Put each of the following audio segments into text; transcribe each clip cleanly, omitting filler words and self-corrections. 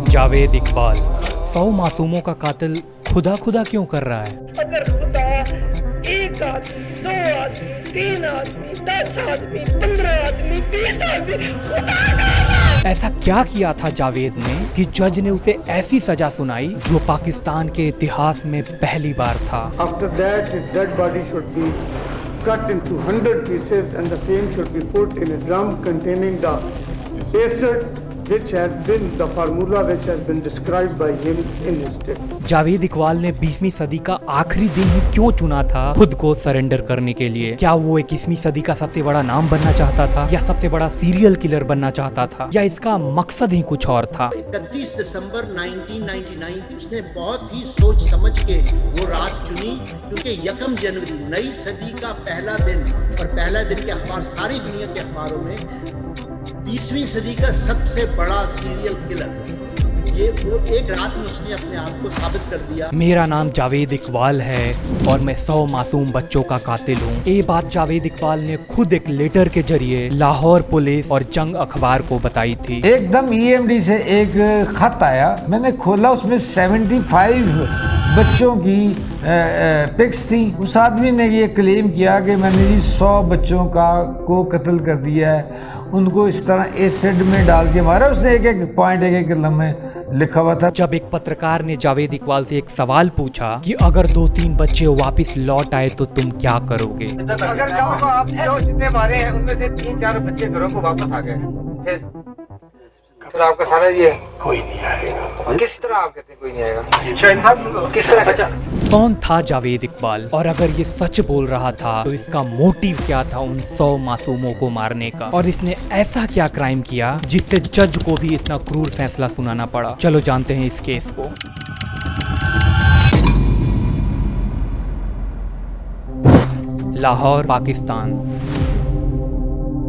जावेद इकबाल 100 मासूमों का कातिल खुदा खुदा क्यों कर रहा है? अगर खुदा एक आदमी, 2 आदमी, 3 आदमी, 10 आदमी, 15 आदमी, 20 आदमी, ऐसा क्या किया था जावेद ने कि जज ने उसे ऐसी सजा सुनाई जो पाकिस्तान के इतिहास में पहली बार था। After that, his dead body should be cut into 100 pieces and the same should be put in a drum containing the acid which has been the formula which has been described by him in his death. Javed Iqbal ने 20वीं सदी का आखिरी दिन ही क्यों चुना था खुद को सरेंडर करने के लिए? क्या वो 21वीं सदी का सबसे बड़ा नाम बनना चाहता था, या सबसे बड़ा सीरियल किलर बनना चाहता था, या इसका मकसद ही कुछ और था? 31 दिसंबर 1999 की उसने बहुत ही सोच समझ के वो रात चुनी, क्योंकि 1 जनवरी नई सदी का पहला दिन, और पहला दिन के अखबार सारी दुनिया के अखबारों में 20वीं सदी का सबसे बड़ा सीरियल किलर, ये वो एक रात में उसने अपने आप को साबित कर दिया। मेरा नाम जावेद इकबाल है और मैं 100 मासूम बच्चों का कातिल हूँ। ये बात जावेद इकबाल ने खुद एक लेटर के जरिए लाहौर पुलिस और जंग अखबार को बताई थी। एकदम EMD से एक खत आया, मैंने खोला, उसमें 75 बच्चों की पिक्स थी। उस आदमी ने ये क्लेम किया कि मैंने जी 100 बच्चों को कत्ल कर दिया है, उनको इस तरह एसिड में डाल के मारा। उसने एक पॉइंट एक लम्हे लिखा हुआ था। जब एक पत्रकार ने जावेद इकबाल से एक सवाल पूछा कि अगर 2-3 बच्चे वापस लौट आए तो तुम क्या करोगे? अगर जाओ तो आप जो जितने मारे हैं उनमें से 3-4 बच्चे घरों को वापस आ गए, फिर आपका सारा ये कोई नहीं आएगा। किस तरह आप कहते हैं कोई नहीं आएगा? किस तरह? कौन था जावेद इकबाल, और अगर ये सच बोल रहा था तो इसका मोटिव क्या था उन 100 मासूमों को मारने का, और इसने ऐसा क्या क्राइम किया जिससे जज को भी इतना क्रूर फैसला सुनाना पड़ा? चलो जानते हैं इस केस को। लाहौर, पाकिस्तान।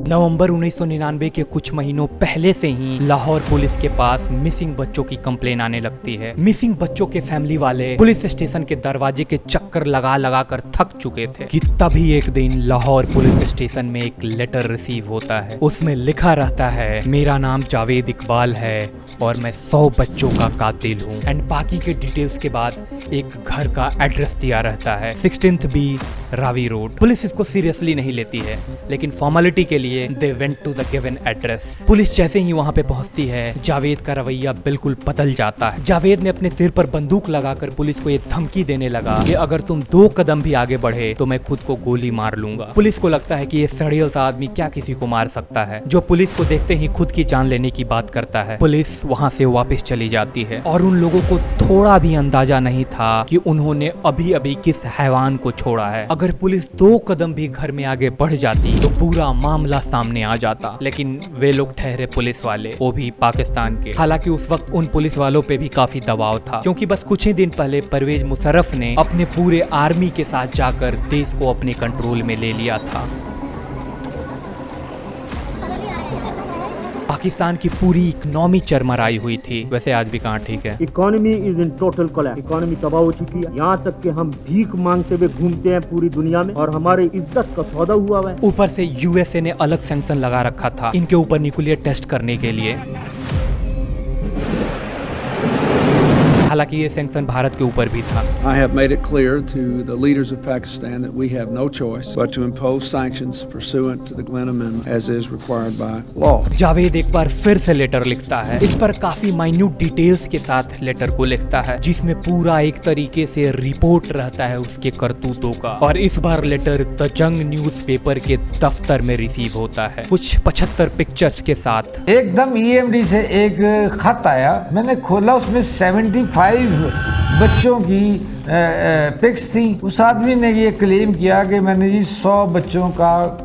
नवंबर 1999 के कुछ महीनों पहले से ही लाहौर पुलिस के पास मिसिंग बच्चों की कंप्लेन आने लगती है। मिसिंग बच्चों के फैमिली वाले पुलिस स्टेशन के दरवाजे के चक्कर लगा लगा कर थक चुके थे कि तभी एक दिन लाहौर पुलिस स्टेशन में एक लेटर रिसीव होता है। उसमें लिखा रहता है, मेरा नाम जावेद इकबाल है और मैं 100 बच्चों का कातिल हूँ, एंड बाकी के डिटेल्स के बाद एक घर का एड्रेस दिया रहता है, 16th B Ravi road. Police इसको सीरियसली नहीं लेती है, लेकिन फॉर्मेलिटी के लिए they went to the given address. Police जैसे ही वहाँ पे पहुँचती है, जावेद का रवैया बिल्कुल बदल जाता है। जावेद ने अपने सिर पर बंदूक लगाकर पुलिस को ये धमकी देने लगा कि अगर तुम 2 कदम भी आगे बढ़े तो मैं खुद को गोली मार लूंगा। पुलिस को लगता है कि ये सड़ियल सा आदमी क्या किसी को मार सकता है, जो पुलिस को देखते ही खुद की जान लेने की बात करता है। पुलिस वहाँ से वापस चली जाती है और उन लोगों को थोड़ा भी अंदाजा नहीं था कि उन्होंने अभी अभी किस हैवान को छोड़ा है। अगर पुलिस 2 कदम भी घर में आगे बढ़ जाती तो पूरा मामला सामने आ जाता, लेकिन वे लोग ठहरे पुलिस वाले, वो भी पाकिस्तान के। हालांकि उस वक्त उन पुलिस वालों पे भी काफी दबाव था, क्योंकि बस कुछ ही दिन पहले परवेज मुशर्रफ ने अपने पूरे आर्मी के साथ जाकर देश को अपने कंट्रोल में ले लिया था। पाकिस्तान की पूरी इकोनॉमी चरमराई हुई थी। वैसे आज भी कहाँ ठीक है। Economy is in total collapse. Economy तबाह हो चुकी है, यहाँ तक कि हम भीख मांगते हुए घूमते हैं पूरी दुनिया में, और हमारे इज्जत का सौदा हुआ है। ऊपर से USA ने अलग सैंक्शन लगा रखा था इनके ऊपर न्यूक्लियर टेस्ट करने के लिए। हालांकि ये सैंक्शन भारत के ऊपर भी था। I have made it clear to the leaders of Pakistan that we have no choice but to impose sanctions pursuant to the Glenn Amendment as is required by law. Javed एक बार फिर से लेटर लिखता है। इस पर काफी माइन्यूट डिटेल्स के साथ लेटर को लिखता है, जिसमें पूरा एक तरीके से रिपोर्ट रहता है उसके करतूतों का। और इस बार लेटर द जंग न्यूज़पेपर के दफ्तर में रिसीव होता है, कुछ 75 पिक्चर्स के साथ। एकदम EMD से एक खत आया, मैंने खोला, उसमें 75 बच्चों की पिक्स थी। उस आदमी ने ये क्लेम किया कि मैंने जी 100 बच्चों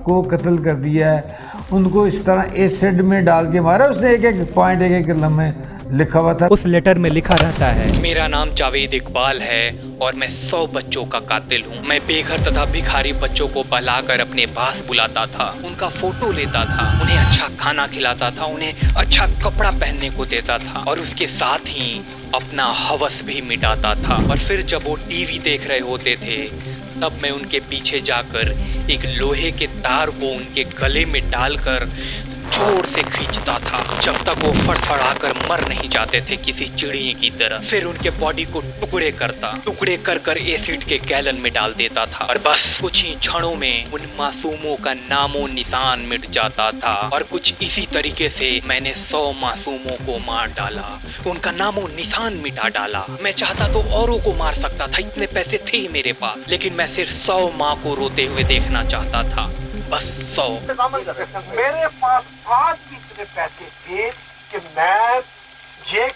को कत्ल कर दिया है, उनको इस तरह एसिड में डाल के मारा। उसने एक पॉइंट एक लम्हे लिखा हुआ था। उस लेटर में लिखा रहता है, मेरा नाम जावेद इकबाल है और मैं 100 बच्चों का कातिल हूँ। मैं बेघर तथा भिखारी बच्चों को बहलाकर अपने पास बुलाता था, उनका फोटो लेता था, उन्हें अच्छा खाना खिलाता था, उन्हें अच्छा कपड़ा पहनने को देता था, और उसके साथ ही अपना हवस भी मिटाता था। और फिर जब वो टीवी देख रहे होते थे तब मैं उनके पीछे जाकर एक लोहे के तार को उनके गले में डालकर जोर से खींचता था जब तक वो फड़फड़ाकर मर नहीं जाते थे किसी चिड़िए की तरह। फिर उनके बॉडी को टुकड़े कर एसिड के गैलन में डाल देता था और बस कुछ ही क्षणों में उन मासूमों का नामो निशान मिट जाता था। और कुछ इसी तरीके से मैंने 100 मासूमों को मार डाला, उनका नामो निशान मिटा डाला। मैं चाहता तो औरों को मार सकता था, इतने पैसे थे ही मेरे पास, लेकिन मैं सिर्फ 100 माँ को रोते हुए देखना चाहता था, बस 100। मेरे पास आज भी इतने पैसे थे कि मैं ये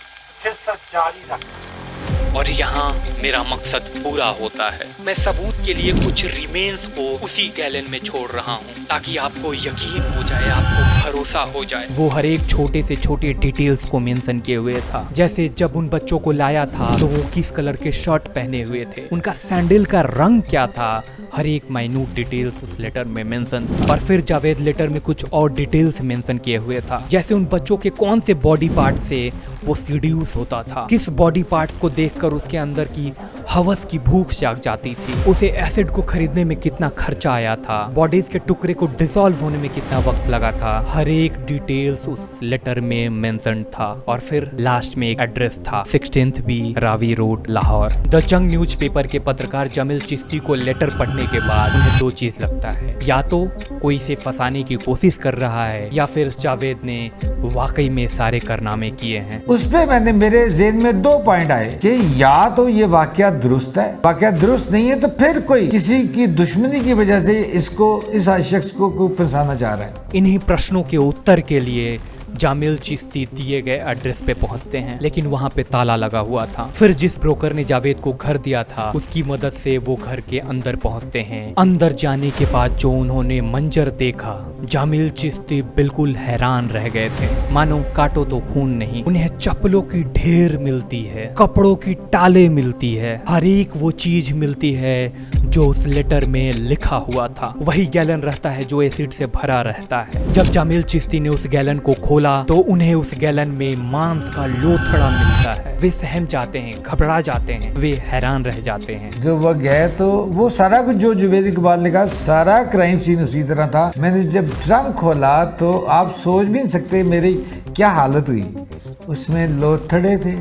सिलसिला जारी रख। और यहाँ मेरा मकसद पूरा होता है। मैं सबूत के लिए कुछ रिमेन्स को उसी गैलन में छोड़ रहा हूँ ताकि आपको यकीन हो जाए, आपको भरोसा हो जाए। वो हर एक छोटे से छोटे डिटेल्स को मेंशन किए हुए था, जैसे जब उन बच्चों को लाया था तो वो किस कलर के शर्ट पहने हुए थे, उनका सैंडल का रंग क्या था, हर एक माइन्यूट डिटेल्स उस लेटर में मेंशन था। और फिर जावेद लेटर में कुछ और डिटेल्स मेंशन किए हुए था, जैसे उन बच्चों के कौन से बॉडी पार्ट से वो सीड्यूस होता था, किस बॉडी पार्ट्स को देखकर उसके अंदर की हवस की भूख जाग जाती थी, उसे एसिड को खरीदने में कितना खर्चा आया था, बॉडीज के टुकड़े को डिसॉल्व होने में कितना वक्त लगा था, हर एक डिटेल्स उस लेटर में मेंशन था। और फिर लास्ट में एक एड्रेस था, 16th B Ravi road, Lahore. The जंग न्यूज़पेपर के पत्रकार जमील चिश्ती को लेटर पढ़ने के बाद उन्हें दो चीज लगता है, या तो कोई इसे फंसाने की कोशिश कर रहा है या फिर जावेद ने वाकई में सारे कारनामे किए हैं। उस पे मैंने मेरे ज़हन में 2 पॉइंट आए कि या तो ये वाकया दुरुस्त है, वाकया दुरुस्त नहीं है तो फिर कोई किसी की दुश्मनी की वजह से इसको, इस शख्स को फंसाना चाह रहा है। इन्हीं प्रश्नों के उत्तर के लिए जामिल चिश्ती दिए गए एड्रेस पे पहुंचते हैं, लेकिन वहां पे ताला लगा हुआ था। फिर जिस ब्रोकर ने जावेद को घर दिया था उसकी मदद से वो घर के अंदर पहुंचते हैं। अंदर जाने के बाद जो उन्होंने मंजर देखा, जामिल चिश्ती बिल्कुल हैरान रह गए थे। मानो काटो तो खून नहीं, उन्हें चप्पलों की ढेर मिलती है, कपड़ों की टाले मिलती है, हर एक वो चीज मिलती है जो उस लेटर में लिखा हुआ था। वही गैलन रहता है जो एसिड से भरा रहता है। जब जामिल चिश्ती ने उस गैलन को खोला तो उन्हें उस गैलन में मांस का लोथड़ा मिलता है। वे सहम जाते हैं, घबरा जाते हैं, वे हैरान रह जाते हैं। जो वह गए तो वो सारा कुछ जो जुबैर इकबाल ने कहा, सारा क्राइम सीन उसी तरह था। मैंने जब ड्रम खोला तो आप सोच भी नहीं सकते मेरी क्या हालत हुई। उसमें लोथड़े थे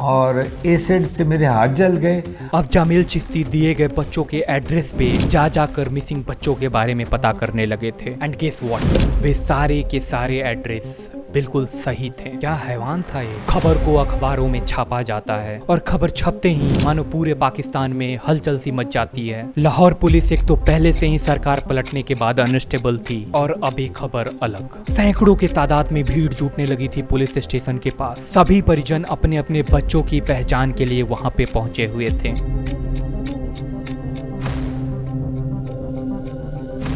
और एसिड से मेरे हाथ जल गए। अब जामिल चिश्ती दिए गए बच्चों के एड्रेस पे जाकर मिसिंग बच्चों के बारे में पता करने लगे थे। एंड गेस व्हाट, वे सारे के सारे एड्रेस बिल्कुल सही थे। क्या हैवान था ये। खबर को अखबारों में छापा जाता है और खबर छपते ही मानो पूरे पाकिस्तान में हलचल सी मच जाती है। लाहौर पुलिस एक तो पहले से ही सरकार पलटने के बाद अनस्टेबल थी और अभी खबर अलग। सैकड़ों के तादाद में भीड़ जुटने लगी थी पुलिस स्टेशन के पास। सभी परिजन अपने अपने बच्चों की पहचान के लिए वहां पे पहुंचे हुए थे।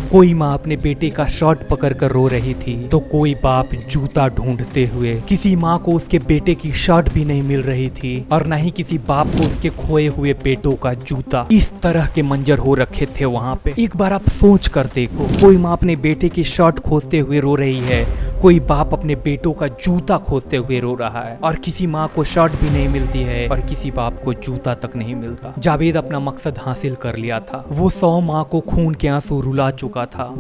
कोई माँ अपने बेटे का शर्ट पकड़कर रो रही थी तो कोई बाप जूता ढूंढते हुए। किसी माँ को उसके बेटे की शर्ट भी नहीं मिल रही थी और न ही किसी बाप को उसके खोए हुए बेटों का जूता। इस तरह के मंजर हो रखे थे वहाँ पे। एक बार आप सोच कर देखो, कोई माँ अपने बेटे की शर्ट खोजते हुए रो रही है, कोई बाप अपने बेटों का जूता खोजते हुए रो रहा है, और किसी माँ को शर्ट भी नहीं मिलती है और किसी बाप को जूता तक नहीं मिलता। जावेद अपना मकसद हासिल कर लिया था। वो 100 माँ को खून के आंसू रुला चुका था।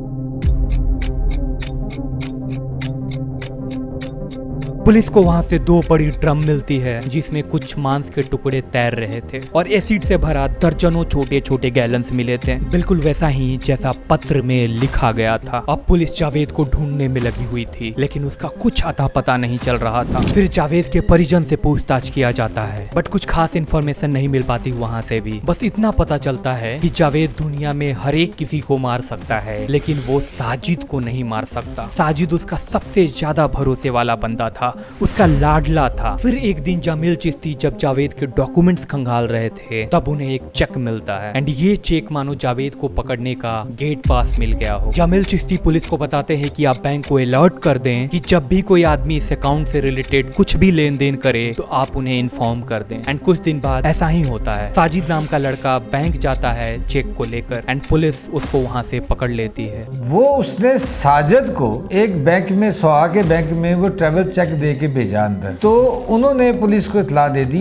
पुलिस को वहां से 2 बड़ी ड्रम मिलती है जिसमें कुछ मांस के टुकड़े तैर रहे थे और एसिड से भरा दर्जनों छोटे छोटे गैलन्स मिले थे, बिल्कुल वैसा ही जैसा पत्र में लिखा गया था। अब पुलिस जावेद को ढूंढने में लगी हुई थी लेकिन उसका कुछ अता पता नहीं चल रहा था। फिर जावेद के परिजन से पूछताछ किया जाता है बट कुछ खास इन्फॉर्मेशन नहीं मिल पाती वहाँ से भी। बस इतना पता चलता है कि जावेद दुनिया में हर एक किसी को मार सकता है लेकिन वो साजिद को नहीं मार सकता। साजिद उसका सबसे ज्यादा भरोसे वाला बंदा था, उसका लाडला था। फिर एक दिन जामिल चिश्ती जब जावेद के डॉक्यूमेंट्स खंगाल रहे थे तब उन्हें एक चेक मिलता है एंड ये चेक मानो जावेद को पकड़ने का गेट पास मिल गया हो। जामिल चिश्ती पुलिस को बताते हैं कि आप बैंक को अलर्ट कर दें कि जब भी कोई आदमी इस अकाउंट से रिलेटेड कुछ भी लेन देन करे तो आप उन्हें इन्फॉर्म कर दें। एंड कुछ दिन बाद ऐसा ही होता है। साजिद नाम का लड़का बैंक जाता है चेक को लेकर एंड पुलिस उसको वहाँ से पकड़ लेती है। वो उसने साजिद को एक बैंक में, सोहा के बैंक में वो ट्रैवल चेक दे के भेजा अंदर, तो उन्होंने पुलिस को इत्तला दे दी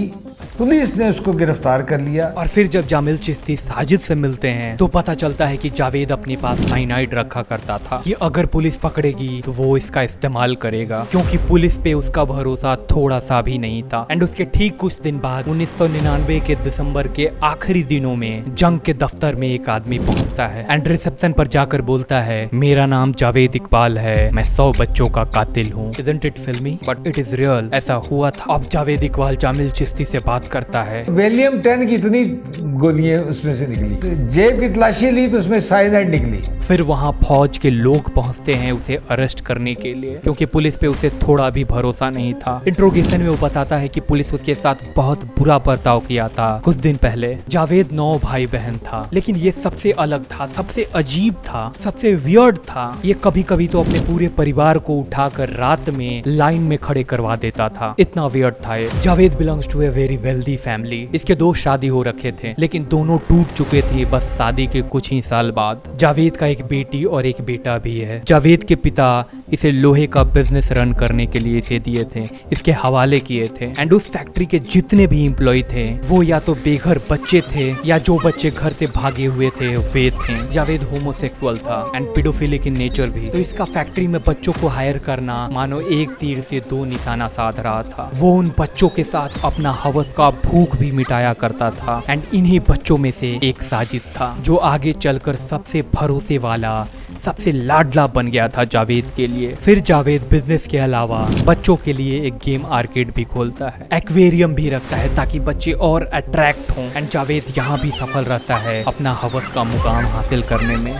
पुलिस ने उसको गिरफ्तार कर लिया। और फिर जब जामिल चिश्ती साजिद से मिलते हैं तो पता चलता है कि जावेद अपने पास साइनाइड रखा करता था कि अगर पुलिस पकड़ेगी तो वो इसका इस्तेमाल करेगा, क्योंकि पुलिस पे उसका भरोसा थोड़ा सा भी नहीं था। एंड उसके ठीक कुछ दिन बाद 1999 के दिसंबर के आखिरी दिनों में जंग के दफ्तर में एक आदमी पहुंचता है एंड रिसेप्शन पर जाकर बोलता है, मेरा नाम जावेद इकबाल है, मैं 100 बच्चों का कातिल हूँ। Isn't it filmy? But it is real. ऐसा हुआ था। अब जावेद इकबाल जामिल चिश्ती से बात करता है। विलियम 10 की इतनी गोलियां उसमें से निकली, जेब की तलाशी ली तो उसमें साइनाइड निकली। फिर वहाँ फौज के लोग पहुंचते हैं उसे अरेस्ट करने के लिए, क्योंकि पुलिस पे उसे थोड़ा भी भरोसा नहीं था। इंट्रोगेशन में वो बताता है कि पुलिस उसके साथ बहुत बुरा बर्ताव किया था कुछ दिन पहले। जावेद 9 भाई बहन था, लेकिन ये सबसे अलग था, सबसे अजीब था, सबसे वियर्ड था। ये कभी कभी तो अपने पूरे परिवार को उठाकर रात में लाइन में खड़े करवा देता था, इतना वियर्ड था ये। Javed belongs to a very wealthy family. इसके 2 शादी हो रखे थे, लेकिन दोनों टूट चुके थे बस शादी के कुछ ही साल बाद। जावेद का एक बेटी और एक बेटा भी है। जावेद के पिता इसे लोहे का बिजनेस रन करने के लिए इसे दिए थे, इसके हवाले किए थे। एंड उस फैक्ट्री के जितने भी एम्प्लॉय थे वो या तो बेघर बच्चे थे या जो बच्चे घर से भागे हुए थे वे थे। जावेद होमोसेक्सुअल था एंड पेडोफिलिक इन नेचर भी, तो इसका फैक्ट्री में बच्चों को हायर करना मानो एक तीर से 2 निशाना साध रहा था। वो उन बच्चों के साथ अपना हवस का भूख भी मिटाया करता था। एंड इन्हीं बच्चों में से एक साजिद था जो आगे चलकर सबसे भरोसे वाला, सबसे लाडला बन गया था जावेद के लिए। फिर जावेद बिजनेस के अलावा बच्चों के लिए एक गेम आर्केड भी खोलता है, एक्वेरियम भी रखता है ताकि बच्चे और अट्रैक्ट हों। एंड जावेद यहाँ भी सफल रहता है अपना हवस का मुकाम हासिल करने में।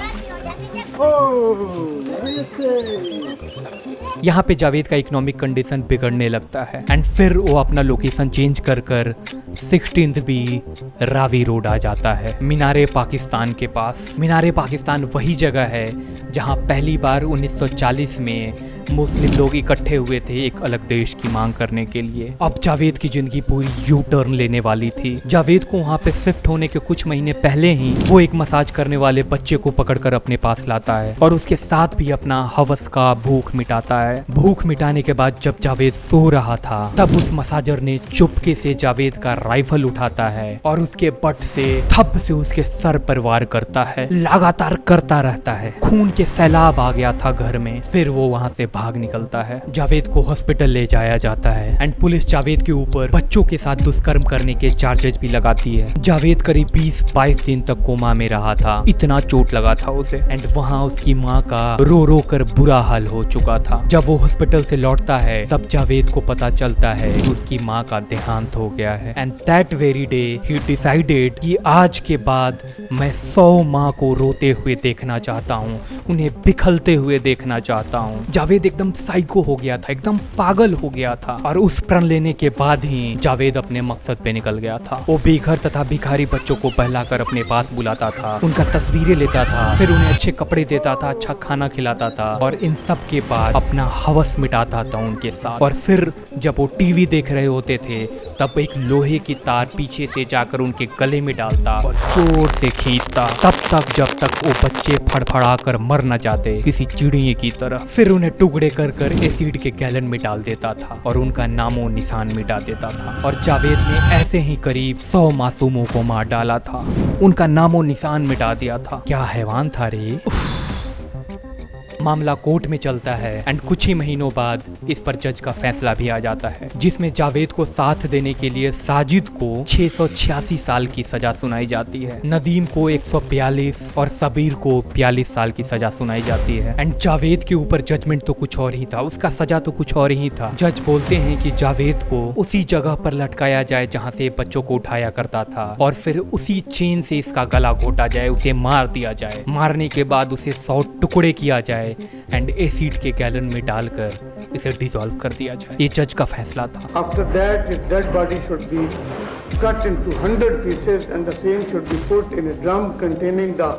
यहाँ पे जावेद का इकोनॉमिक कंडीशन बिगड़ने लगता है एंड फिर वो अपना लोकेशन चेंज कर 16th बी रावी रोड आ जाता है, मीनारे पाकिस्तान के पास। मीनारे पाकिस्तान वही जगह है जहाँ पहली बार 1940 में मुस्लिम लोग इकट्ठे हुए थे एक अलग देश की मांग करने के लिए। अब जावेद की जिंदगी पूरी यू टर्न लेने वाली थी। जावेद को वहाँ पे शिफ्ट होने के कुछ महीने पहले ही वो एक मसाज करने वाले बच्चे को पकड़कर अपने पास लाता है और उसके साथ भी अपना हवस का भूख मिटाता है। भूख मिटाने के बाद जब जावेद सो रहा था तब उस मसाजर ने चुपके से जावेद का राइफल उठाता है और उसके बट से थप से उसके सर पर वार करता है। लगातार करता रहता है। खून के सैलाब आ गया था घर में। फिर वो वहाँ से भाग निकलता है। जावेद को हॉस्पिटल ले जाया जाता है एंड पुलिस जावेद के ऊपर बच्चों के साथ दुष्कर्म करने के चार्जेस भी लगाती है। जावेद करीब 20-22 दिन तक कोमा में रहा था, इतना चोट लगा था उसे। एंड वहाँ उसकी माँ का रो रो कर बुरा हाल हो चुका था। जब वो हॉस्पिटल से लौटता है तब जावेद को पता चलता है कि उसकी माँ का देहांत हो गया है। And that very day he decided कि आज के बाद मैं 100 माँ को रोते हुए देखना चाहता हूँ, उन्हें बिखरते हुए देखना चाहता हूँ। जावेद एकदम साइको हो गया था, एकदम पागल हो गया था। और उस प्रण लेने के बाद ही जावेद अपने मकसद पे निकल गया था। वो बेघर तथा भिखारी बच्चों को बहलाकर अपने पास बुलाता था, उनका तस्वीरें लेता था, फिर उन्हें अच्छे कपड़े देता था, अच्छा खाना खिलाता था और इन सब के बाद अपना हवस मिटाता था उनके साथ। और फिर जब वो टीवी देख रहे होते थे तब एक लोहे की तार पीछे से जाकर उनके गले में डालता और जोर से खींचता, तब तक जब तक वो बच्चे फड़फड़ा कर मर न जाते किसी चिड़िए की तरह। फिर उन्हें टुकड़े कर कर एसिड के गैलन में डाल देता था और उनका नामो निशान मिटा देता था। और जावेद ने ऐसे ही करीब 100 मासूमों को मार डाला था, उनका नामो निशान मिटा दिया था। क्या हैवान था रे। मामला कोर्ट में चलता है एंड कुछ ही महीनों बाद इस पर जज का फैसला भी आ जाता है, जिसमें जावेद को साथ देने के लिए साजिद को 686 साल की सजा सुनाई जाती है, नदीम को 142 और सबीर को 42 साल की सजा सुनाई जाती है। एंड जावेद के ऊपर जजमेंट तो कुछ और ही था, उसका सजा तो कुछ और ही था। जज बोलते हैं कि जावेद को उसी जगह पर लटकाया जाए जहाँ से बच्चों को उठाया करता था और फिर उसी चेन से इसका गला घोटा जाए, उसे मार दिया जाए। मारने के बाद उसे 100 टुकड़े किया जाए एंड एसिड के गैलन में डालकर इसे डिसॉल्व कर दिया जाए। ये जज का फैसला था। After that, his dead body should be cut into 100 pieces and the same should be put in a drum containing the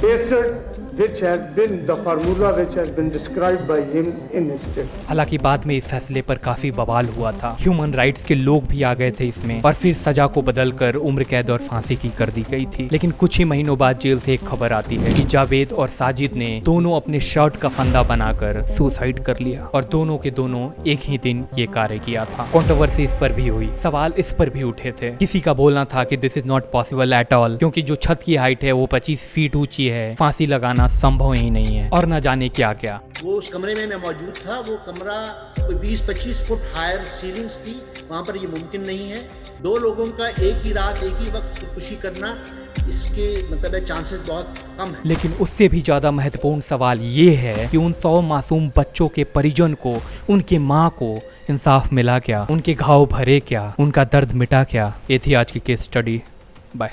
acid which has been the formula which has been described by him in his statement. हालांकि बाद में इस फैसले पर काफी बवाल हुआ था। ह्यूमन राइट्स के लोग भी आ गए थे इसमें और फिर सजा को बदलकर उम्र कैद और फांसी की कर दी गई थी। लेकिन कुछ ही महीनों बाद जेल से एक खबर आती है कि जावेद और साजिद ने दोनों अपने शर्ट का फंदा बनाकर सुसाइड कर लिया और दोनों के दोनों एक ही दिन ये कार्य किया था। कंट्रोवर्सी इस पर भी हुई, सवाल इस पर भी उठे थे। किसी का बोलना था कि this is not possible at all, क्योंकि जो छत की हाइट है वो 25 फीट ऊंची है, फांसी लगाना संभव ही नहीं है, और न जाने क्या क्या। वो उस कमरे में मैं मौजूद था। वो कमरा कोई 20-25 फुट हायर सीलिंग्स थी, वहां पर ये मुमकिन नहीं है। दो लोगों का एक ही रात एक ही वक्त खुदकुशी करना, इसके मतलब चांसेस बहुत कम है। लेकिन उससे भी ज्यादा महत्वपूर्ण सवाल ये है कि उन 100 मासूम बच्चों के परिजन को, उनके माँ को इंसाफ मिला क्या? उनके घाव भरे क्या? उनका दर्द मिटा क्या? ये थी आज की केस स्टडी। बाय।